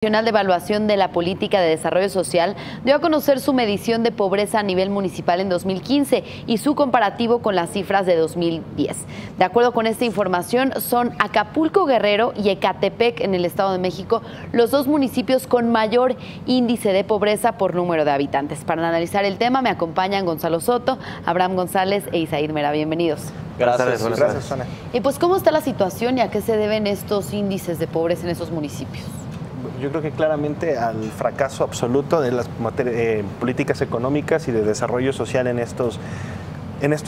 Nacional de Evaluación de la Política de Desarrollo Social dio a conocer su medición de pobreza a nivel municipal en 2015 y su comparativo con las cifras de 2010. De acuerdo con esta información, son Acapulco, Guerrero y Ecatepec en el Estado de México los dos municipios con mayor índice de pobreza por número de habitantes. Para analizar el tema me acompañan Gonzalo Soto, Abraham González e Isaid Mera. Bienvenidos. Gracias, Sonia. Y pues, ¿cómo está la situación y a qué se deben estos índices de pobreza en esos municipios? Yo creo que claramente al fracaso absoluto de las políticas económicas y de desarrollo social en estos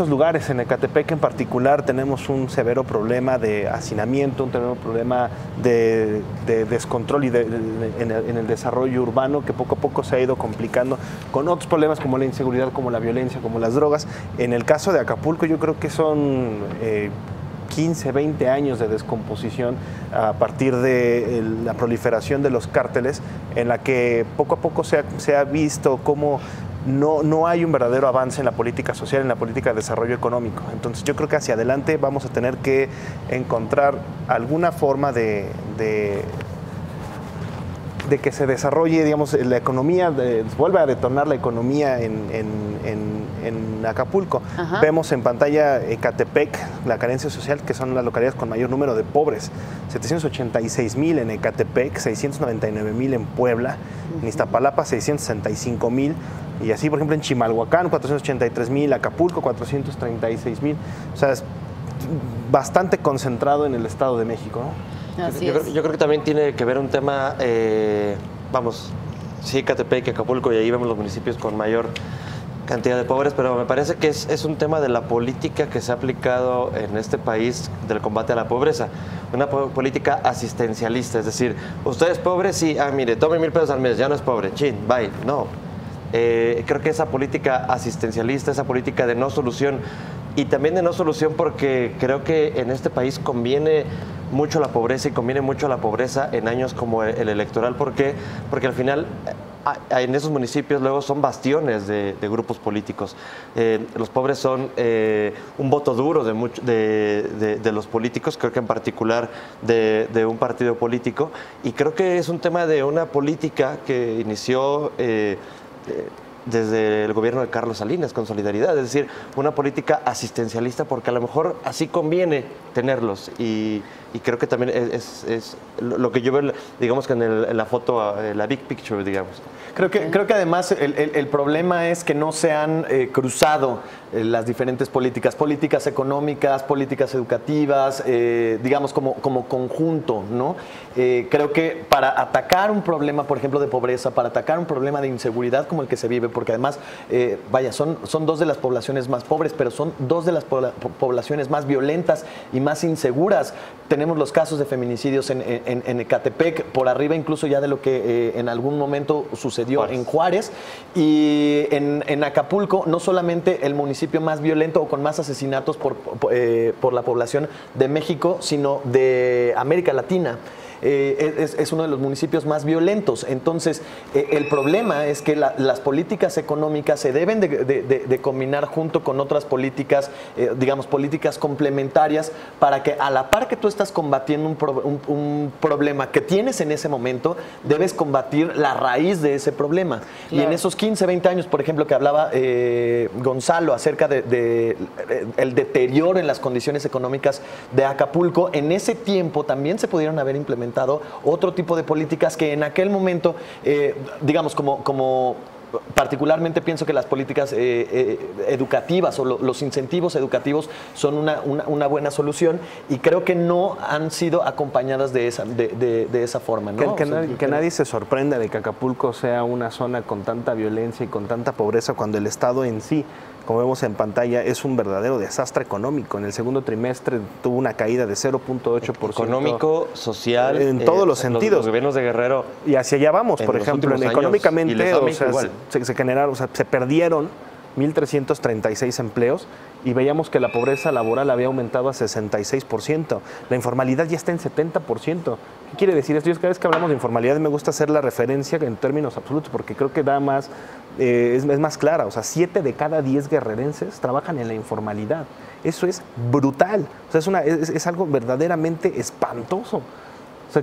lugares. En Ecatepec en particular tenemos un severo problema de hacinamiento, un severo problema de descontrol en el desarrollo urbano que poco a poco se ha ido complicando con otros problemas como la inseguridad, como la violencia, como las drogas. En el caso de Acapulco yo creo que son 15, 20 años de descomposición a partir de la proliferación de los cárteles, en la que poco a poco se ha visto cómo no hay un verdadero avance en la política social, en la política de desarrollo económico. Entonces yo creo que hacia adelante vamos a tener que encontrar alguna forma de que se desarrolle, digamos, la economía, vuelva a detonar la economía en Acapulco. Ajá. Vemos en pantalla Ecatepec, la carencia social, que son las localidades con mayor número de pobres. 786,000 en Ecatepec, 699,000 en Puebla, en Iztapalapa 665,000, y así, por ejemplo, en Chimalhuacán 483,000, Acapulco 436,000. O sea, es bastante concentrado en el Estado de México, ¿no? Yo creo que también tiene que ver un tema, sí, Ecatepec, Acapulco, y ahí vemos los municipios con mayor cantidad de pobres, pero me parece que es un tema de la política que se ha aplicado en este país del combate a la pobreza. Una política asistencialista, es decir, usted es pobre, sí, mire, tome 1,000 pesos al mes, ya no es pobre, chin, bye, no. Creo que esa política asistencialista, esa política de no solución, y también de no solución porque creo que en este país conviene mucho la pobreza y conviene mucho la pobreza en años como el electoral. ¿Por qué? Porque al final en esos municipios luego son bastiones de grupos políticos. Los pobres son un voto duro de los políticos, creo que en particular de un partido político, y creo que es un tema de una política que inició desde el gobierno de Carlos Salinas con Solidaridad, es decir, una política asistencialista porque a lo mejor así conviene tenerlos, y creo que también es lo que yo veo, digamos que en la foto, la big picture, digamos. Creo que además el problema es que no se han cruzado las diferentes políticas económicas, políticas educativas, digamos como conjunto, ¿no? Creo que para atacar un problema, por ejemplo, de pobreza, para atacar un problema de inseguridad como el que se vive, porque además, son dos de las poblaciones más pobres, pero son dos de las poblaciones más violentas y más inseguras. Tenemos los casos de feminicidios en Ecatepec, por arriba incluso ya de lo que en algún momento sucedió en Juárez, y en Acapulco, no solamente el municipio más violento o con más asesinatos por la población de México, sino de América Latina. Es uno de los municipios más violentos. Entonces, el problema es que las políticas económicas se deben de combinar junto con otras políticas, digamos, políticas complementarias, para que a la par que tú estás combatiendo un problema que tienes en ese momento, debes combatir la raíz de ese problema. Claro. Y en esos 15, 20 años, por ejemplo, que hablaba Gonzalo acerca de el deterioro en las condiciones económicas de Acapulco, en ese tiempo también se pudieron haber implementado otro tipo de políticas que en aquel momento, digamos, como particularmente pienso que las políticas educativas o los incentivos educativos son una buena solución, y creo que no han sido acompañadas de esa forma, ¿no? Que nadie se sorprenda de que Acapulco sea una zona con tanta violencia y con tanta pobreza, cuando el Estado en sí, como vemos en pantalla, es un verdadero desastre económico. En el segundo trimestre tuvo una caída de 0.8%. Económico, social. En todos los sentidos. Los gobiernos de Guerrero. Y hacia allá vamos, por ejemplo, económicamente, o sea, se generaron, o sea, se perdieron 1,336 empleos, y veíamos que la pobreza laboral había aumentado a 66%. La informalidad ya está en 70%. ¿Qué quiere decir esto? Yo cada vez que hablamos de informalidad me gusta hacer la referencia en términos absolutos, porque creo que da más, es más clara. O sea, 7 de cada 10 guerrerenses trabajan en la informalidad. Eso es brutal. O sea, es algo verdaderamente espantoso. O sea,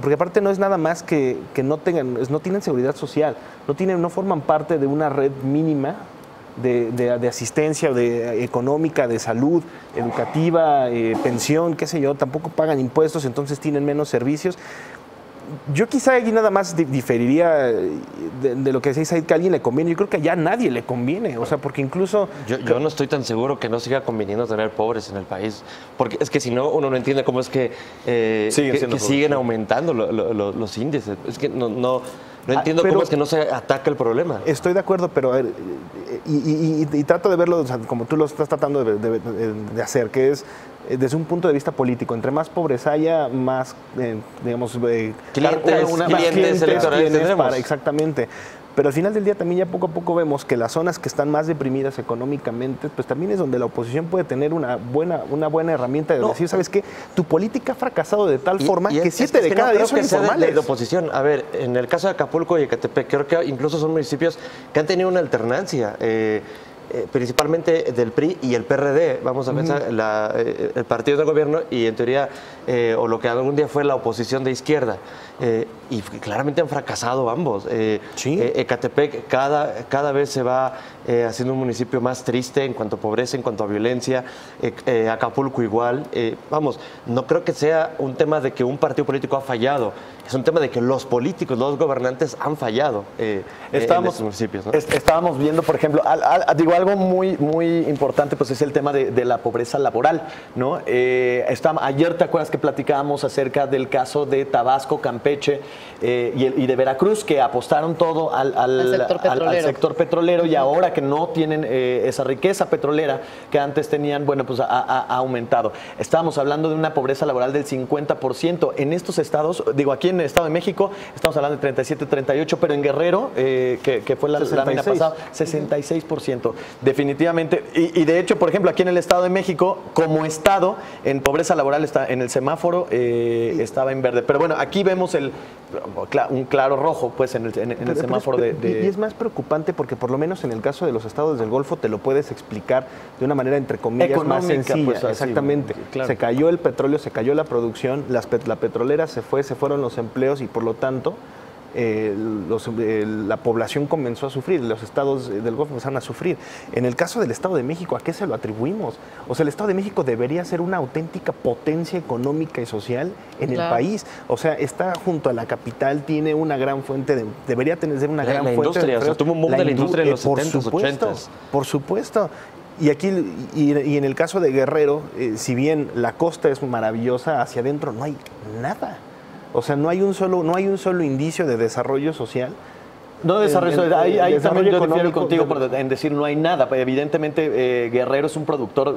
porque aparte no es nada más que no tienen seguridad social, no forman parte de una red mínima de asistencia económica, de salud, educativa, pensión, qué sé yo, tampoco pagan impuestos, entonces tienen menos servicios. Yo quizá aquí nada más diferiría de lo que decía Said, que a alguien le conviene. Yo creo que allá a nadie le conviene, o sea, porque incluso... Yo no estoy tan seguro que no siga conveniendo tener pobres en el país, porque es que si no, uno no entiende cómo es que siguen aumentando los índices. Es que no entiendo cómo es que no se ataca el problema. Estoy de acuerdo, pero a ver, y trato de verlo, o sea, como tú lo estás tratando de hacer, que es desde un punto de vista político. Entre más pobreza haya, más, digamos, clientes electorales tendremos. Exactamente. Pero al final del día también ya poco a poco vemos que las zonas que están más deprimidas económicamente, pues también es donde la oposición puede tener una buena herramienta de decir, ¿sabes qué? Tu política ha fracasado de tal forma que 7 de cada 10 son informales. De oposición. A ver, en el caso de Acapulco y Ecatepec, creo que incluso son municipios que han tenido una alternancia. Principalmente del PRI y el PRD, vamos a pensar, el partido del gobierno y en teoría, o lo que algún día fue la oposición de izquierda, y claramente han fracasado ambos. Ecatepec cada vez se va haciendo un municipio más triste en cuanto a pobreza, en cuanto a violencia, Acapulco igual. Vamos, no creo que sea un tema de que un partido político ha fallado, es un tema de que los políticos, los gobernantes han fallado en estos municipios, ¿no? Estábamos viendo, por ejemplo, algo muy importante, pues es el tema de la pobreza laboral, ¿no? Ayer, ¿te acuerdas que platicábamos acerca del caso de Tabasco, Campeche y de Veracruz, que apostaron todo al sector petrolero y ahora que no tienen esa riqueza petrolera que antes tenían, bueno, pues ha aumentado. Estábamos hablando de una pobreza laboral del 50%. En estos estados, digo, aquí en el Estado de México estamos hablando de 37, 38, pero en Guerrero, que fue la lámina pasada, 66%. Definitivamente. Y de hecho, por ejemplo, aquí en el Estado de México, como estado, en pobreza laboral está en el semáforo, estaba en verde. Pero bueno, aquí vemos un claro rojo, pues, en el semáforo Y es más preocupante porque por lo menos en el caso de los estados del Golfo te lo puedes explicar de una manera, entre comillas, económica, más sencilla. Pues, exactamente. Claro. Se cayó el petróleo, se cayó la producción, la petrolera se fueron los empleos y por lo tanto la población comenzó a sufrir, los estados del Golfo empezaron a sufrir. En el caso del Estado de México, ¿a qué se lo atribuimos? O sea, el Estado de México debería ser una auténtica potencia económica y social en el país. O sea, está junto a la capital, tiene una gran fuente debería tener una gran fuente industria, de empleos. O sea, tuvo un boom de la industria en los 70s, 80s. Por supuesto. Y aquí, y en el caso de Guerrero, si bien la costa es maravillosa, hacia adentro no hay nada. O sea, no hay un solo indicio de desarrollo social. No desarrollo, ahí también yo difiero contigo en decir no hay nada. Evidentemente Guerrero es un productor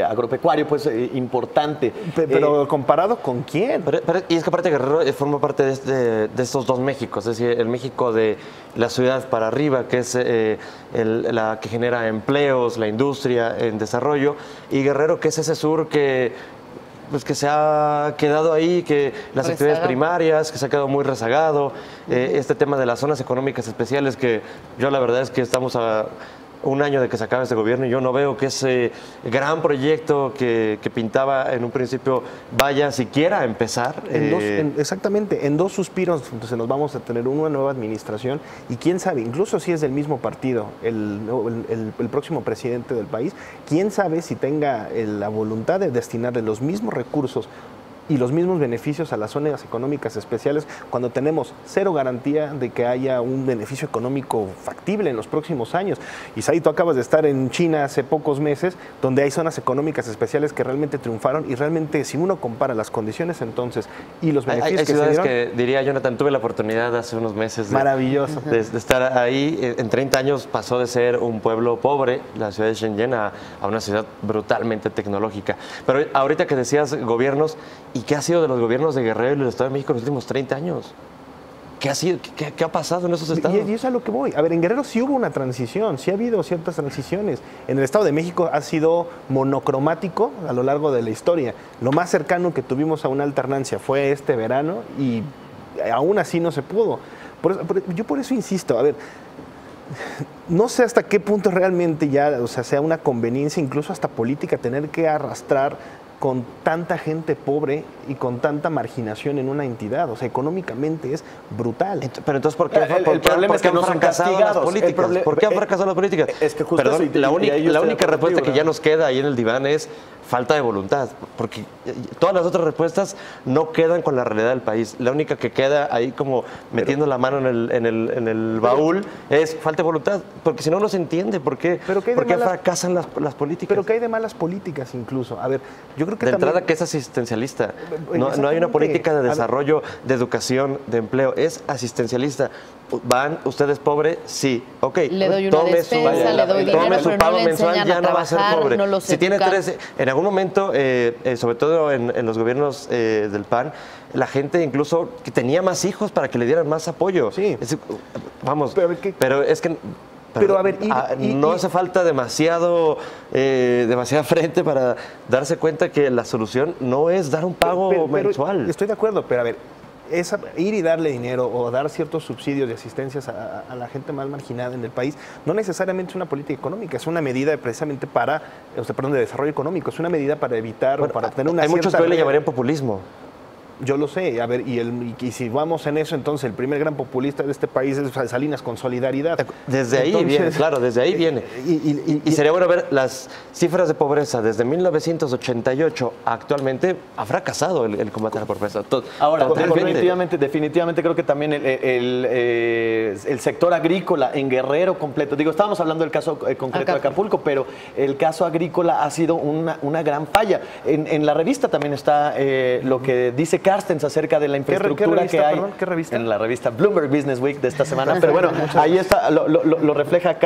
agropecuario pues importante. Pero ¿comparado con quién? Y es que aparte Guerrero forma parte de estos dos Méxicos, es decir, el México de la ciudad para arriba, que es la que genera empleos, la industria en desarrollo, y Guerrero, que es ese sur pues que se ha quedado ahí, que las actividades primarias, que se ha quedado muy rezagado, este tema de las zonas económicas especiales, que yo la verdad es que estamos a un año de que se acabe este gobierno y yo no veo que ese gran proyecto que pintaba en un principio vaya siquiera a empezar. Exactamente, en 2 suspiros entonces nos vamos a tener una nueva administración y quién sabe, incluso si es del mismo partido el próximo presidente del país, quién sabe si tenga la voluntad de destinarle los mismos recursos y los mismos beneficios a las zonas económicas especiales cuando tenemos cero garantía de que haya un beneficio económico factible en los próximos años. Y Said, tú acabas de estar en China hace pocos meses, donde hay zonas económicas especiales que realmente triunfaron y realmente si uno compara las condiciones entonces y los beneficios hay ciudades que diría Jonathan, tuve la oportunidad hace unos meses de estar ahí. En 30 años pasó de ser un pueblo pobre, la ciudad de Shenzhen, a una ciudad brutalmente tecnológica. Pero ahorita que decías gobiernos, ¿y qué ha sido de los gobiernos de Guerrero y del Estado de México en los últimos 30 años? ¿Qué ha sido? ¿Qué ha pasado en esos estados? Y eso es a lo que voy. A ver, en Guerrero sí hubo una transición, sí ha habido ciertas transiciones. En el Estado de México ha sido monocromático a lo largo de la historia. Lo más cercano que tuvimos a una alternancia fue este verano y aún así no se pudo. Yo por eso insisto, a ver, no sé hasta qué punto realmente ya, o sea, sea una conveniencia, incluso hasta política, tener que arrastrar con tanta gente pobre y con tanta marginación en una entidad? O sea, económicamente es brutal. Pero entonces, ¿por qué, el problema es que no son castigados. ¿Por qué han fracasado las políticas? Es que justo Perdón, eso, la única respuesta que ¿no? ya nos queda ahí en el diván es falta de voluntad, porque todas las otras respuestas no quedan con la realidad del país. La única que queda ahí como metiendo la mano en el baúl es falta de voluntad, porque si no, no se entiende por qué fracasan las políticas. Pero que hay de malas políticas incluso. A ver, yo creo que de también... entrada que es asistencialista. No hay una política de desarrollo, de educación, de empleo. Es asistencialista. ¿Van ustedes pobres? Sí. Ok. Le doy una despensa, le doy dinero, tome su pero pago no le mensual, enseñan ya a no va a ser trabajar, pobre. no los Si tiene educan. 13, en algún momento, sobre todo en los gobiernos del PAN, la gente incluso que tenía más hijos para que le dieran más apoyo. Sí. Vamos, Pero a ver, pero es que... Pero a ver, no hace falta demasiada frente para darse cuenta que la solución no es dar un pago mensual. Estoy de acuerdo, pero a ver, ir y darle dinero o dar ciertos subsidios y asistencias a la gente más marginada en el país no necesariamente es una política económica, es una medida precisamente de desarrollo económico, es una medida para evitar o para tener una hay muchos que hoy le red. llamarían populismo. Yo lo sé, a ver, y si vamos en eso, entonces el primer gran populista de este país es Salinas con Solidaridad. Desde ahí viene, claro, desde ahí viene. Y sería bueno ver las cifras de pobreza. Desde 1988 actualmente ha fracasado el combate a la pobreza. Ahora, definitivamente creo que también el sector agrícola en Guerrero completo, digo, estábamos hablando del caso concreto de Acapulco, pero el caso agrícola ha sido una gran falla. En la revista también está lo que dice Carstens acerca de la infraestructura que hay. ¿Qué revista? En la revista Bloomberg Business Week de esta semana. Pero bueno, ahí está, lo refleja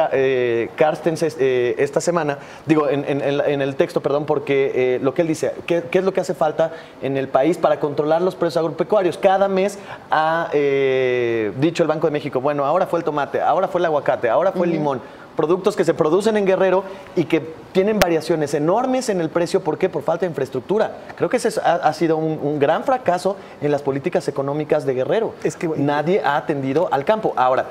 Carstens esta semana. Digo, en el texto, perdón, porque lo que él dice, ¿qué es lo que hace falta en el país para controlar los precios agropecuarios? Cada mes ha dicho el Banco de México, bueno, ahora fue el tomate, ahora fue el aguacate, ahora fue el limón. Productos que se producen en Guerrero y que tienen variaciones enormes en el precio. ¿Por qué? Por falta de infraestructura. Creo que ese ha sido un gran fracaso en las políticas económicas de Guerrero. Es que nadie ha atendido al campo. Ahora,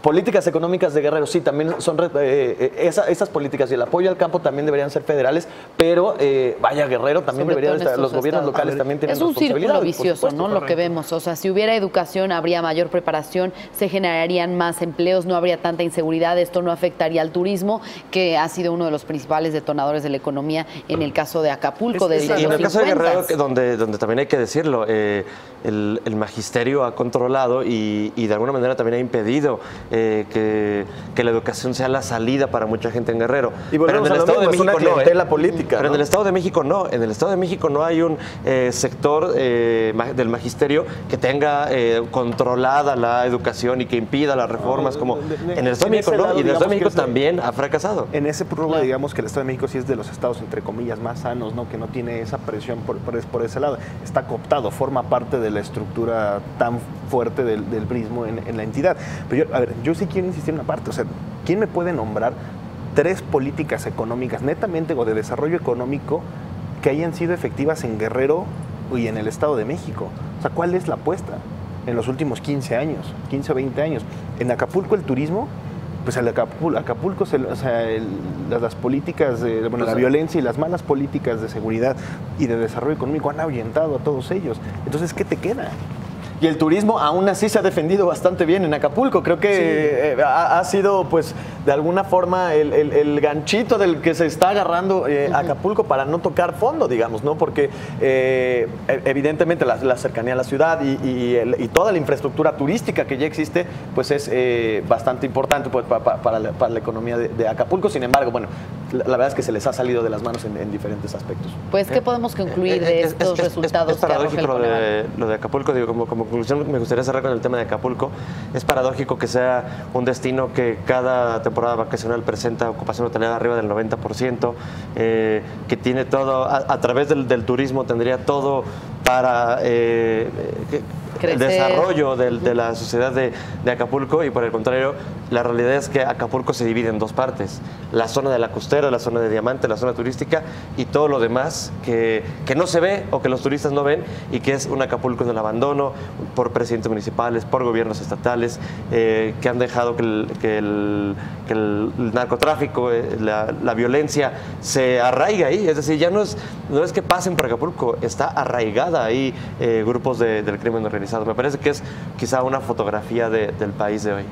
políticas económicas de Guerrero, sí, también son esas políticas y el apoyo al campo también deberían ser federales, pero vaya, Guerrero también debería estar, los gobiernos locales también tienen responsabilidad. Es un círculo vicioso, ¿no? Lo que vemos, o sea, si hubiera educación habría mayor preparación, se generarían más empleos, no habría tanta inseguridad, esto no afectaría al turismo, que ha sido uno de los principales detonadores de la economía en el caso de Acapulco. Y en el caso de Guerrero, donde también hay que decirlo, el magisterio ha controlado y de alguna manera también ha impedido que la educación sea la salida para mucha gente en Guerrero. Y pero en el Estado de México no, la política. Pero en el Estado de México no. En el Estado de México no hay un sector del magisterio que tenga controlada la educación y que impida las reformas como en el Estado de México no. Y en el Estado de México también ha fracasado. En ese rubro, digamos que el Estado de México sí es de los estados, entre comillas, más sanos, ¿no? Que no tiene esa presión por ese lado. Está cooptado, forma parte de la estructura tan fuerte del prismo en la entidad. Pero yo sí quiero insistir en una parte, o sea, ¿quién me puede nombrar 3 políticas económicas netamente o de desarrollo económico que hayan sido efectivas en Guerrero y en el Estado de México? O sea, ¿cuál es la apuesta en los últimos 15 años, 15 o 20 años? En Acapulco el turismo, pues el Acapulco las políticas, la violencia y las malas políticas de seguridad y de desarrollo económico han ahuyentado a todos ellos. Entonces, ¿qué te queda? Y el turismo aún así se ha defendido bastante bien en Acapulco. Creo que ha sido, pues, de alguna forma el ganchito del que se está agarrando Acapulco para no tocar fondo, digamos, ¿no? Porque evidentemente la cercanía a la ciudad y toda la infraestructura turística que ya existe, pues es bastante importante pues, para la economía de Acapulco. Sin embargo, bueno, la verdad es que se les ha salido de las manos en diferentes aspectos. Pues, ¿qué podemos concluir de estos resultados? Es paradójico lo de Acapulco, digo, como conclusión me gustaría cerrar con el tema de Acapulco. Es paradójico que sea un destino que cada temporada vacacional presenta ocupación hotelera arriba del 90%, que tiene todo, a través del turismo tendría todo para el desarrollo de la sociedad de Acapulco, y por el contrario, la realidad es que Acapulco se divide en dos partes: la zona de la costera, la zona de Diamante, la zona turística y todo lo demás que no se ve o que los turistas no ven, y que es un Acapulco en el abandono por presidentes municipales, por gobiernos estatales, que han dejado que el narcotráfico, la violencia se arraiga ahí. Es decir, ya no es que pasen por Acapulco, está arraigada ahí grupos del crimen organizado. Me parece que es quizá una fotografía del país de hoy.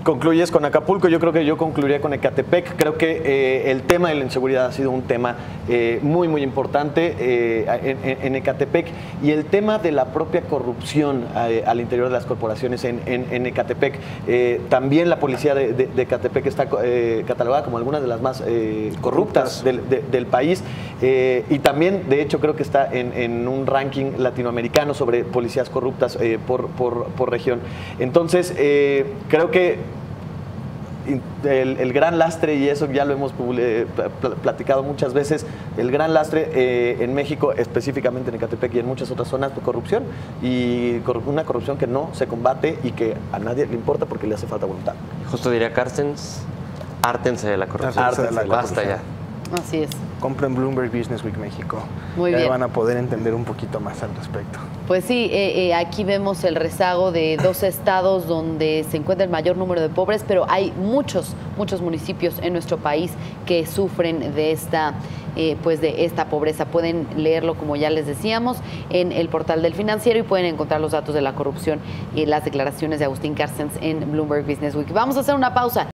Concluyes con Acapulco, yo creo que yo concluiría con Ecatepec. Creo que el tema de la inseguridad ha sido un tema muy, muy importante en Ecatepec, y el tema de la propia corrupción al interior de las corporaciones en Ecatepec. También la policía de Ecatepec está catalogada como alguna de las más corruptas del país, y también, de hecho, creo que está en un ranking latinoamericano sobre policías corruptas por región. Entonces, creo que el gran lastre, y eso ya lo hemos platicado muchas veces, el gran lastre en México, específicamente en Ecatepec y en muchas otras zonas, de corrupción, y una corrupción que no se combate y que a nadie le importa porque le hace falta voluntad. Justo diría Carstens, hártense de la corrupción. Basta ya. Así es. Compren Bloomberg Business Week México. Muy ya bien. van a poder entender un poquito más al respecto. Pues sí, aquí vemos el rezago de 2 estados donde se encuentra el mayor número de pobres, pero hay muchos municipios en nuestro país que sufren de esta pobreza. Pueden leerlo, como ya les decíamos, en el portal del Financiero, y pueden encontrar los datos de la corrupción y las declaraciones de Agustín Carstens en Bloomberg Business Week. Vamos a hacer una pausa.